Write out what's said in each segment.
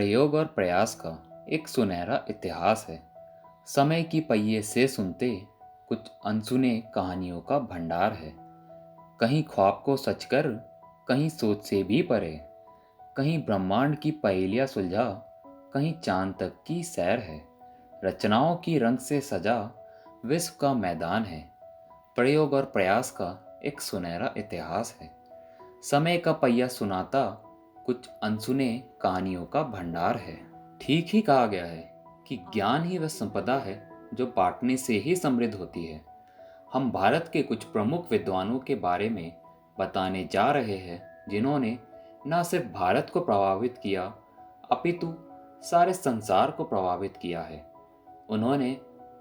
प्रयोग और प्रयास का एक सुनहरा इतिहास है। समय की पहिए से सुनते कुछ अनसुने कहानियों का भंडार है। कहीं ख्वाब को सच कर, कहीं सोच से भी परे, कहीं ब्रह्मांड की पहेलियां सुलझा, कहीं चांद तक की सैर है। रचनाओं की रंग से सजा विश्व का मैदान है। प्रयोग और प्रयास का एक सुनहरा इतिहास है। समय का पहिया सुनाता कुछ अनसुने कहानियों का भंडार है। ठीक ही कहा गया है कि ज्ञान ही वह संपदा है जो बांटने से ही समृद्ध होती है। हम भारत के कुछ प्रमुख विद्वानों के बारे में बताने जा रहे हैं जिन्होंने न सिर्फ भारत को प्रभावित किया अपितु सारे संसार को प्रभावित किया है। उन्होंने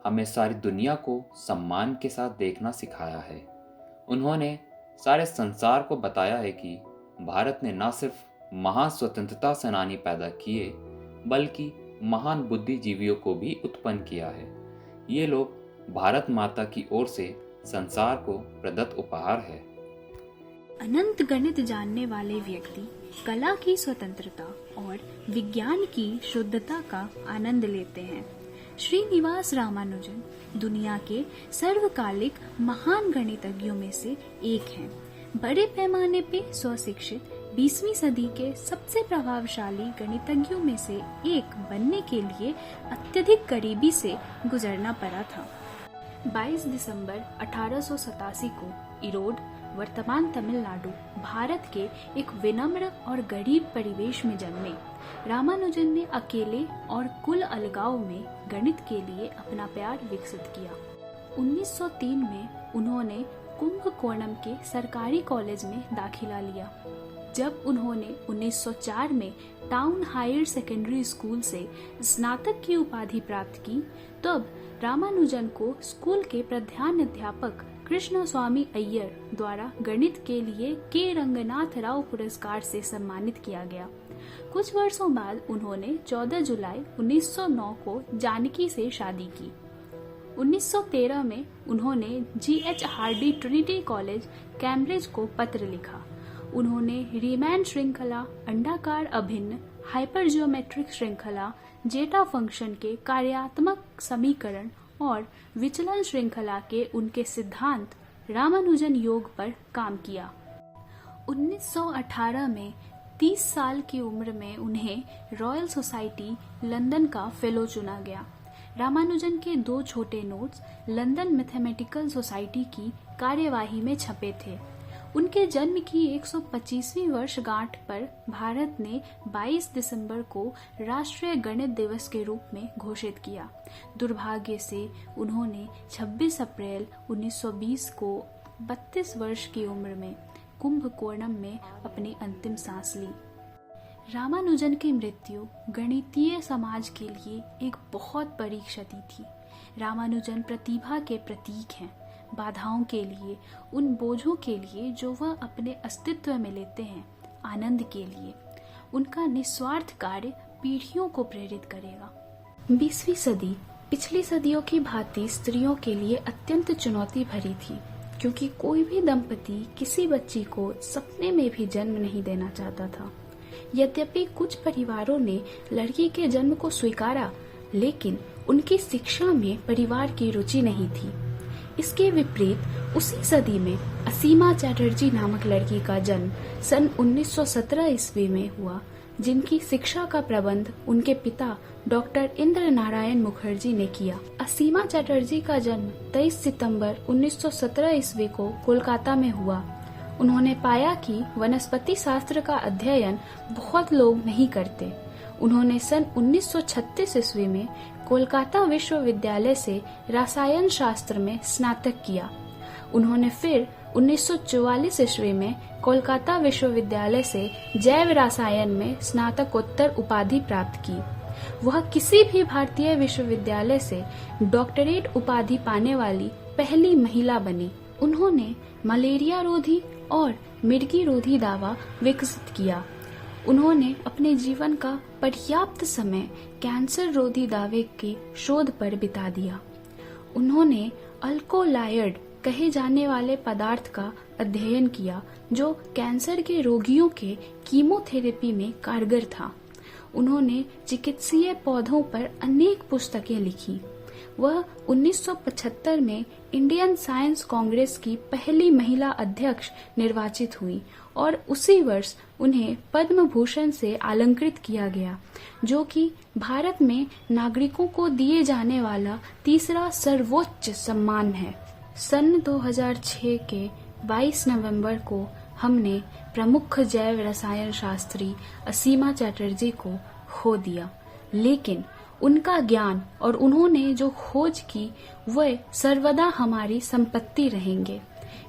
हमें सारी दुनिया को सम्मान के साथ देखना सिखाया है। उन्होंने सारे संसार को बताया है कि भारत ने न सिर्फ महान स्वतंत्रता सेनानी पैदा किए बल्कि महान बुद्धिजीवियों को भी उत्पन्न किया है। ये लोग भारत माता की ओर से संसार को प्रदत्त उपहार है। अनंत गणित जानने वाले व्यक्ति कला की स्वतंत्रता और विज्ञान की शुद्धता का आनंद लेते हैं। श्रीनिवास रामानुजन दुनिया के सर्वकालिक महान गणितज्ञों में से एक हैं। बड़े पैमाने पे स्वशिक्षित 20वीं सदी के सबसे प्रभावशाली गणितज्ञों में से एक बनने के लिए अत्यधिक करीबी से गुजरना पड़ा था। 22 दिसंबर 1887 को इरोड, वर्तमान तमिलनाडु, भारत के एक विनम्र और गरीब परिवेश में जन्मे रामानुजन ने अकेले और कुल अलगाव में गणित के लिए अपना प्यार विकसित किया। 1903 में उन्होंने कुंभकोणम के सरकारी कॉलेज में दाखिला लिया। जब उन्होंने 1904 में टाउन हायर सेकेंडरी स्कूल से स्नातक की उपाधि प्राप्त की, तब रामानुजन को स्कूल के प्रधान अध्यापक कृष्ण स्वामी अय्यर द्वारा गणित के लिए के रंगनाथ राव पुरस्कार से सम्मानित किया गया। कुछ वर्षों बाद उन्होंने 14 जुलाई 1909 को जानकी से शादी की। 1913 में उन्होंने GH Hardy Trinity college, Cambridge को पत्र लिखा। उन्होंने रीमैन श्रृंखला, अंडाकार अभिन्न, हाइपरजियोमेट्रिक श्रृंखला, जेटा फंक्शन के कार्यात्मक समीकरण और विचलन श्रृंखला के उनके सिद्धांत रामानुजन योग पर काम किया। 1918 में 30 साल की उम्र में उन्हें रॉयल सोसाइटी लंदन का फेलो चुना गया। रामानुजन के 2 छोटे नोट्स लंदन मैथमेटिकल सोसाइटी की कार्यवाही में छपे थे। उनके जन्म की 125वीं वर्षगांठ पर भारत ने 22 दिसंबर को राष्ट्रीय गणित दिवस के रूप में घोषित किया। दुर्भाग्य से उन्होंने 26 अप्रैल 1920 को 32 वर्ष की उम्र में कुंभकोणम में अपनी अंतिम सांस ली। रामानुजन की मृत्यु गणितीय समाज के लिए एक बहुत बड़ी क्षति थी। रामानुजन प्रतिभा के प्रतीक हैं, बाधाओं के लिए, उन बोझों के लिए जो वह अपने अस्तित्व में लेते हैं, आनंद के लिए। उनका निस्वार्थ कार्य पीढ़ियों को प्रेरित करेगा। 20वीं सदी पिछली सदियों की भांति स्त्रियों के लिए अत्यंत चुनौती भरी थी, क्योंकि कोई भी दंपति किसी बच्ची को सपने में भी जन्म नहीं देना चाहता था। यद्यपि कुछ परिवारों ने लड़की के जन्म को स्वीकारा, लेकिन उनकी शिक्षा में परिवार की रुचि नहीं थी। इसके विपरीत उसी सदी में असीमा चैटर्जी नामक लड़की का जन्म सन 1917 ईस्वी में हुआ, जिनकी शिक्षा का प्रबंध उनके पिता डॉक्टर इंद्र नारायण मुखर्जी ने किया। असीमा चैटर्जी का जन्म 23 सितंबर 1917 ईस्वी को कोलकाता में हुआ। उन्होंने पाया कि वनस्पति शास्त्र का अध्ययन बहुत लोग नहीं करते। उन्होंने सन 1936 ईस्वी में कोलकाता विश्वविद्यालय से रसायन शास्त्र में स्नातक किया। उन्होंने फिर 1944 ईस्वी में कोलकाता विश्वविद्यालय से जैव रसायन में स्नातकोत्तर उपाधि प्राप्त की। वह किसी भी भारतीय विश्वविद्यालय से डॉक्टरेट उपाधि पाने वाली पहली महिला बनी। उन्होंने मलेरिया रोधी और मिर्गी रोधी दवा विकसित किया। उन्होंने अपने जीवन का पर्याप्त समय कैंसर रोधी दावे के शोध पर बिता दिया। उन्होंने अल्कोलायड कहे जाने वाले पदार्थ का अध्ययन किया जो कैंसर के रोगियों के कीमोथेरेपी में कारगर था। उन्होंने चिकित्सीय पौधों पर अनेक पुस्तकें लिखी। वह 1975 में इंडियन साइंस कांग्रेस की पहली महिला अध्यक्ष निर्वाचित हुई और उसी वर्ष उन्हें पद्म भूषण से अलंकृत किया गया, जो कि भारत में नागरिकों को दिए जाने वाला तीसरा सर्वोच्च सम्मान है। सन 2006 के 22 नवंबर को हमने प्रमुख जैव रसायन शास्त्री असीमा चैटर्जी को खो दिया, लेकिन उनका ज्ञान और उन्होंने जो खोज की वे सर्वदा हमारी संपत्ति रहेंगे,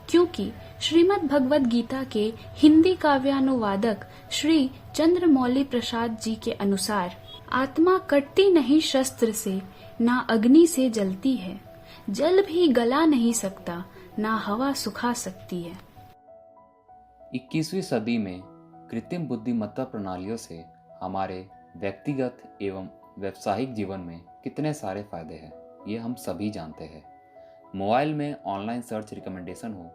क्योंकि श्रीमद् भगवद गीता के हिंदी काव्यानुवादक श्री चंद्रमौली प्रसाद जी के अनुसार आत्मा कटती नहीं शस्त्र से, ना अग्नि से जलती है, जल भी गला नहीं सकता, ना हवा सुखा सकती है। 21वीं सदी में कृत्रिम बुद्धिमत्ता प्रणालियों से हमारे व्यक्तिगत एवं व्यावसायिक जीवन में कितने सारे फायदे हैं, ये हम सभी जानते हैं। मोबाइल में ऑनलाइन सर्च रिकमेंडेशन हो,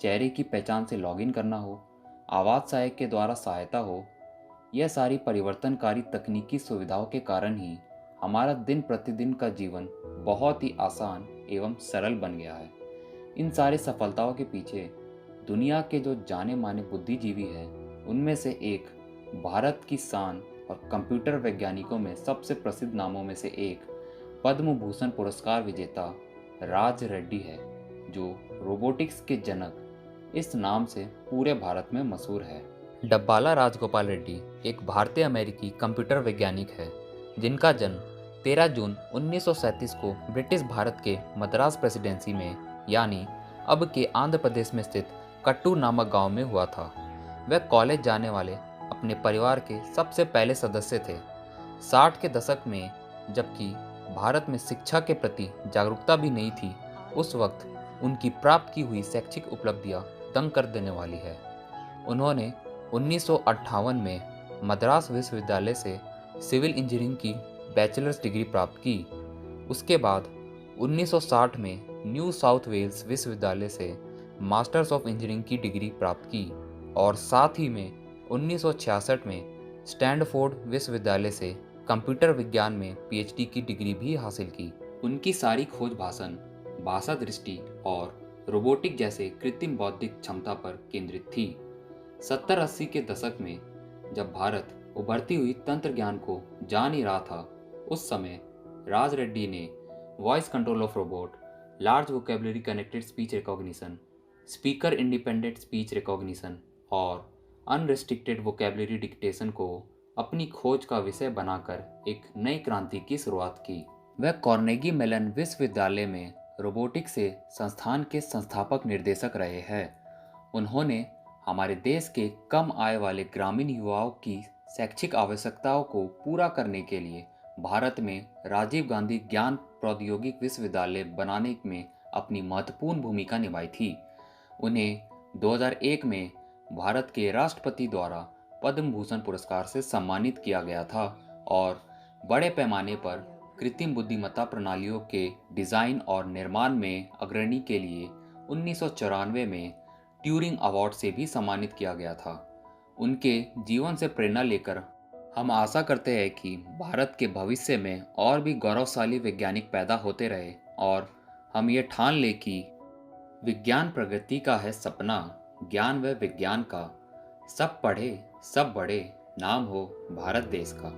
चेहरे की पहचान से लॉगिन करना हो, आवाज़ सहायक के द्वारा सहायता हो, यह सारी परिवर्तनकारी तकनीकी सुविधाओं के कारण ही हमारा दिन प्रतिदिन का जीवन बहुत ही आसान एवं सरल बन गया है। इन सारी सफलताओं के पीछे दुनिया के जो जाने माने बुद्धिजीवी हैं, उनमें से एक भारत की शान और कंप्यूटर वैज्ञानिकों में सबसे प्रसिद्ध नामों में से एक पद्म भूषण पुरस्कार विजेता राज रेड्डी है, जो रोबोटिक्स के जनक इस नाम से पूरे भारत में मशहूर है। डब्बाला राजगोपाल रेड्डी एक भारतीय अमेरिकी कंप्यूटर वैज्ञानिक है, जिनका जन्म 13 जून 1937 को ब्रिटिश भारत के मद्रास प्रेसिडेंसी में यानी अब के आंध्र प्रदेश में स्थित कट्टू नामक गांव में हुआ था। वह कॉलेज जाने वाले अपने परिवार के सबसे पहले सदस्य थे। 60 के दशक में, जबकि भारत में शिक्षा के प्रति जागरूकता भी नहीं थी, उस वक्त उनकी प्राप्त की हुई शैक्षिक उपलब्धियां दंग कर देने वाली है। उन्होंने 1958 में मद्रास विश्वविद्यालय से सिविल इंजीनियरिंग की बैचलर्स डिग्री प्राप्त की। उसके बाद 1960 में न्यू साउथ वेल्स विश्वविद्यालय से मास्टर्स ऑफ इंजीनियरिंग की डिग्री प्राप्त की और साथ ही में 1966 में स्टैनफोर्ड विश्वविद्यालय से कंप्यूटर विज्ञान में पीएचडी की डिग्री भी हासिल की। उनकी सारी खोज भाषण भाषा दृष्टि और रोबोटिक जैसे कृत्रिम बौद्धिक क्षमता पर केंद्रित थी। 70-80 के दशक में जब भारत उभरती हुई तंत्र ज्ञान को जान ही रहा था, उस समय राज रेड्डी ने voice control of robot, large vocabulary connected speech recognition, speaker independent speech recognition और अनरिस्ट्रिक्टेड वोकेबलरी डिक्टेशन को अपनी खोज का विषय बनाकर एक नई क्रांति की शुरुआत की। वह कार्नेगी मेलन विश्वविद्यालय में रोबोटिक्स से संस्थान के संस्थापक निर्देशक रहे हैं। उन्होंने हमारे देश के कम आय वाले ग्रामीण युवाओं की शैक्षिक आवश्यकताओं को पूरा करने के लिए भारत में राजीव गांधी ज्ञान प्रौद्योगिकी विश्वविद्यालय बनाने में अपनी महत्वपूर्ण भूमिका निभाई थी। उन्हें 2001 में भारत के राष्ट्रपति द्वारा पद्म भूषण पुरस्कार से सम्मानित किया गया था और बड़े पैमाने पर कृत्रिम बुद्धिमत्ता प्रणालियों के डिज़ाइन और निर्माण में अग्रणी के लिए 1994 में ट्यूरिंग अवार्ड से भी सम्मानित किया गया था। उनके जीवन से प्रेरणा लेकर हम आशा करते हैं कि भारत के भविष्य में और भी गौरवशाली वैज्ञानिक पैदा होते रहे और हम ये ठान लें कि विज्ञान प्रगति का है सपना, ज्ञान व विज्ञान का, सब पढ़े सब बढ़े, नाम हो भारत देश का।